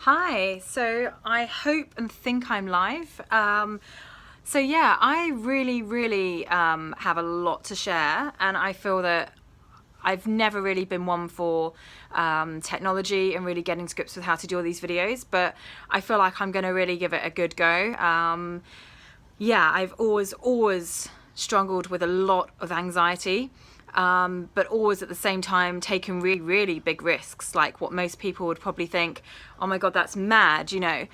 Hi, so I hope and think I'm live. So yeah, I really have a lot to share, and I feel that I've never really been one for technology and really getting to grips with how to do all these videos, but I feel like I'm going to really give it a good go. Yeah, I've always struggled with a lot of anxiety, but always at the same time taken really big risks, like what most people would probably think, oh my God, that's mad, you know.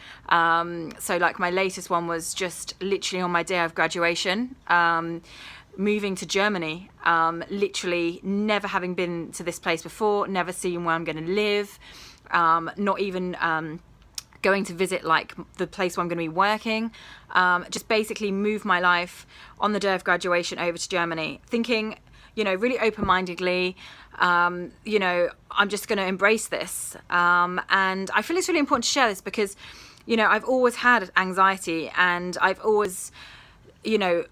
So like my latest one was just literally on my day of graduation, moving to Germany, literally never having been to this place before, never seeing where I'm going to live, not even going to visit like the place where I'm going to be working, just basically move my life on the day of graduation over to Germany, thinking, you know, really open-mindedly, you know, I'm just going to embrace this. And I feel it's really important to share this because, you know, I've always had anxiety and I've always, you know,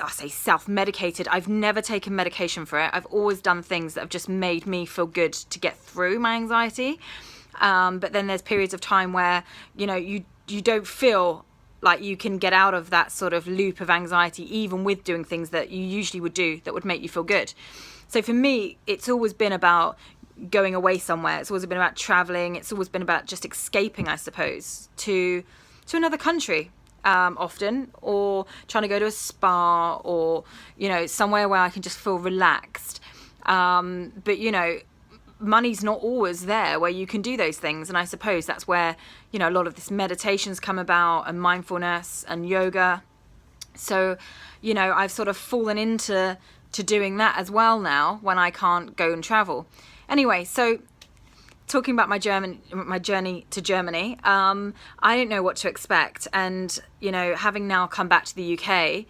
I say self-medicated. I've never taken medication for it. I've always done things that have just made me feel good to get through my anxiety. But then there's periods of time where, you know, you don't feel like you can get out of that sort of loop of anxiety, even with doing things that you usually would do that would make you feel good. So for me, it's always been about going away somewhere. It's always been about traveling. It's always been about just escaping, I suppose, to another country, often, or trying to go to a spa, or, you know, somewhere where I can just feel relaxed. But, you know, money's not always there where you can do those things, and I suppose that's where, you know, a lot of this meditations come about, and mindfulness and yoga. So, you know, I've sort of fallen into doing that as well now when I can't go and travel. Anyway, so talking about my journey to Germany, I didn't know what to expect, and, you know, having now come back to the UK,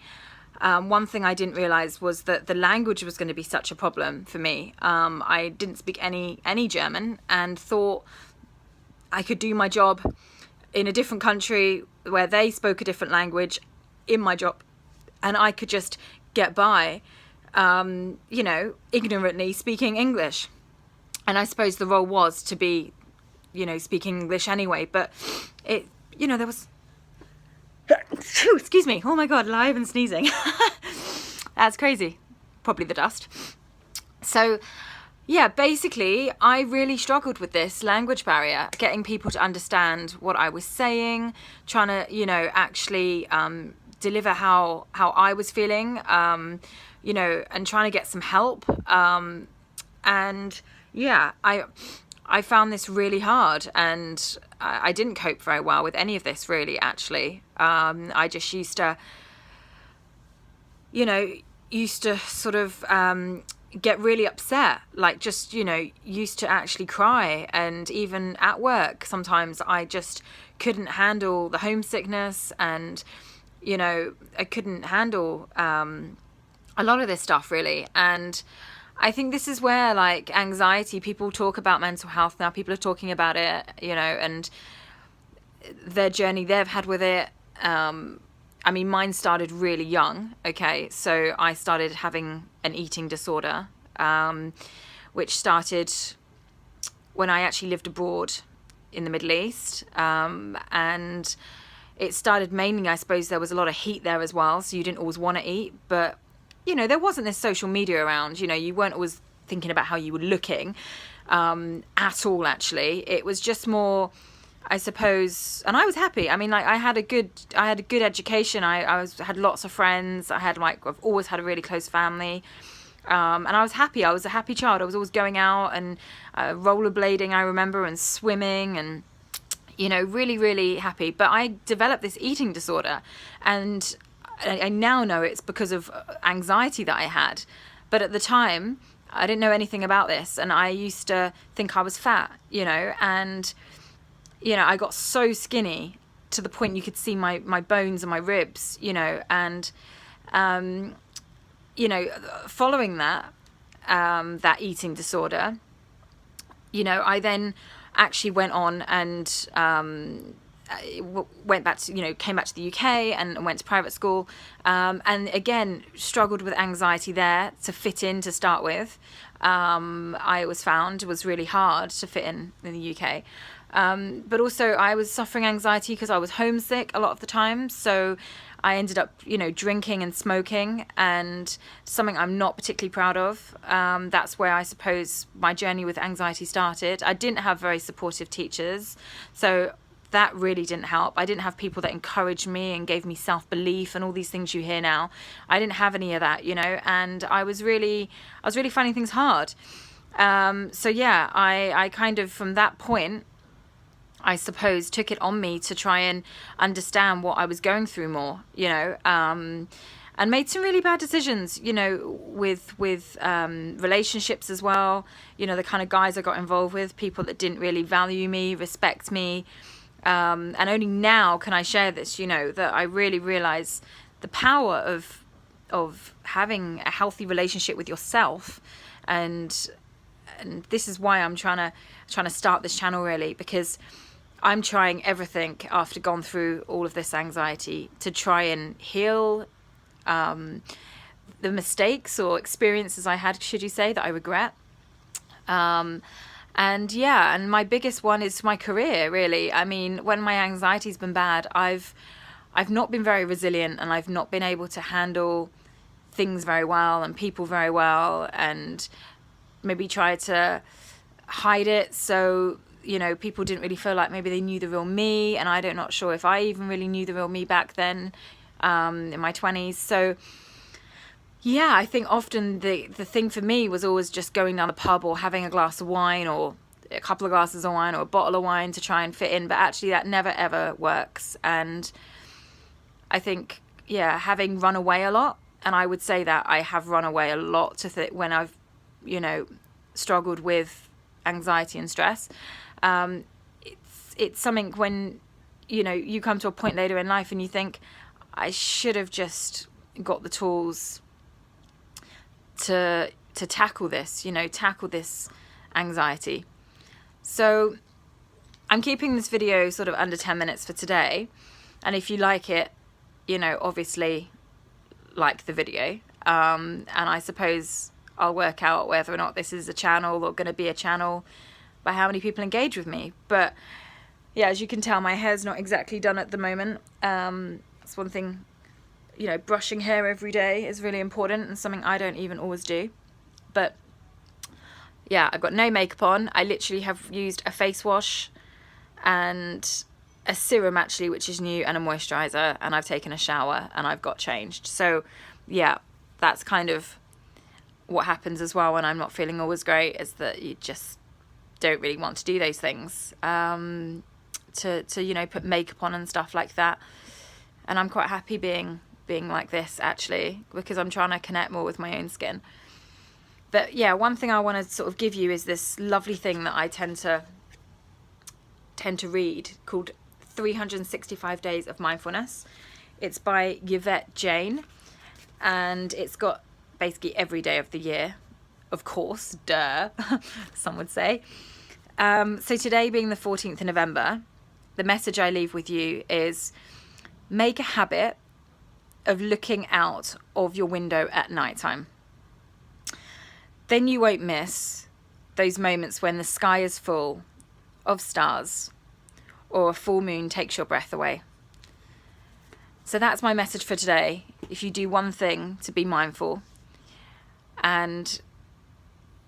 one thing I didn't realize was that the language was going to be such a problem for me. I didn't speak any German and thought I could do my job in a different country where they spoke a different language in my job, and I could just get by, you know, ignorantly speaking English. And I suppose the role was to be, you know, speaking English anyway, but it, you know, there was, excuse me, oh my God, live and sneezing. That's crazy. Probably the dust. So yeah, basically I really struggled with this language barrier, getting people to understand what I was saying, trying to, you know, actually deliver how I was feeling, you know, and trying to get some help. And yeah, I found this really hard, and I didn't cope very well with any of this, really, actually. I just used to, you know, sort of get really upset, like just, you know, used to actually cry. And even at work, sometimes I just couldn't handle the homesickness, and, you know, I couldn't handle a lot of this stuff, really. And I think this is where, like, anxiety, people talk about mental health now, people are talking about it, you know, and their journey they've had with it. I mean, mine started really young, okay? So I started having an eating disorder, which started when I actually lived abroad in the Middle East. And it started mainly, I suppose there was a lot of heat there as well, so you didn't always want to eat, but, you know, there wasn't this social media around, you know, you weren't always thinking about how you were looking at all, actually. It was just more, I suppose, and I was happy. I mean, like, I had a good education. I had lots of friends. I've always had a really close family. And I was happy. I was a happy child. I was always going out and rollerblading, I remember, and swimming, and, you know, really happy. But I developed this eating disorder, and I now know it's because of anxiety that I had. But at the time, I didn't know anything about this, and I used to think I was fat, you know, and, you know, I got so skinny to the point you could see my bones and my ribs, you know, and, you know, following that, that eating disorder, you know, I then actually went on and went back to, you know, came back to the UK and went to private school, and again struggled with anxiety there to fit in to start with, I always found was really hard to fit in the UK. But also I was suffering anxiety because I was homesick a lot of the time. So I ended up, drinking and smoking, and something I'm not particularly proud of. That's where I suppose my journey with anxiety started. I didn't have very supportive teachers, so that really didn't help. I didn't have people that encouraged me and gave me self-belief and all these things you hear now. I didn't have any of that, and I was really finding things hard. So yeah, I kind of, from that point, I suppose, took it on me to try and understand what I was going through more, and made some really bad decisions, with relationships as well. The kind of guys I got involved with, people that didn't really value me, respect me. And only now can I share this, that I really realize the power of having a healthy relationship with yourself. And this is why I'm trying to start this channel, really, because I'm trying everything after gone through all of this anxiety to try and heal the mistakes or experiences I had, should you say, that I regret. And my biggest one is my career, really. I mean, when my anxiety's been bad, I've not been very resilient, and I've not been able to handle things very well and people very well, and maybe try to hide it. So, people didn't really feel like maybe they knew the real me, and I'm not sure if I even really knew the real me back then, in my 20s. So yeah, I think often the thing for me was always just going down the pub or having a glass of wine or a couple of glasses of wine or a bottle of wine to try and fit in. But actually that never, ever works. And I think, having run away a lot, and I would say that I have run away a lot when I've, struggled with anxiety and stress. It's something when, you come to a point later in life and you think, I should have just got the tools to tackle this, tackle this anxiety. So I'm keeping this video sort of under 10 minutes for today. And if you like it, obviously like the video. And I suppose I'll work out whether or not this is a channel or going to be a channel by how many people engage with me. But yeah, as you can tell, my hair's not exactly done at the moment. It's one thing, brushing hair every day is really important and something I don't even always do. But yeah, I've got no makeup on. I literally have used a face wash and a serum, actually, which is new, and a moisturizer, and I've taken a shower and I've got changed. So yeah, that's kind of what happens as well when I'm not feeling always great, is that you just don't really want to do those things, to put makeup on and stuff like that. And I'm quite happy being like this, actually, because I'm trying to connect more with my own skin. But yeah, one thing I want to sort of give you is this lovely thing that I tend to read called 365 Days of Mindfulness. It's by Yvette Jane, and it's got basically every day of the year, of course, duh, some would say. So today being the 14th of November, the message I leave with you is: make a habit of looking out of your window at nighttime. Then you won't miss those moments when the sky is full of stars or a full moon takes your breath away. So that's my message for today. If you do one thing to be mindful, and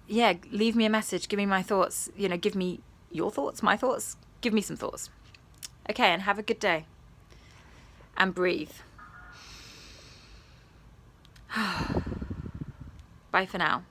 yeah, leave me a message, give me my thoughts, give me your thoughts, my thoughts, give me some thoughts. Okay, and have a good day. And breathe. Bye for now.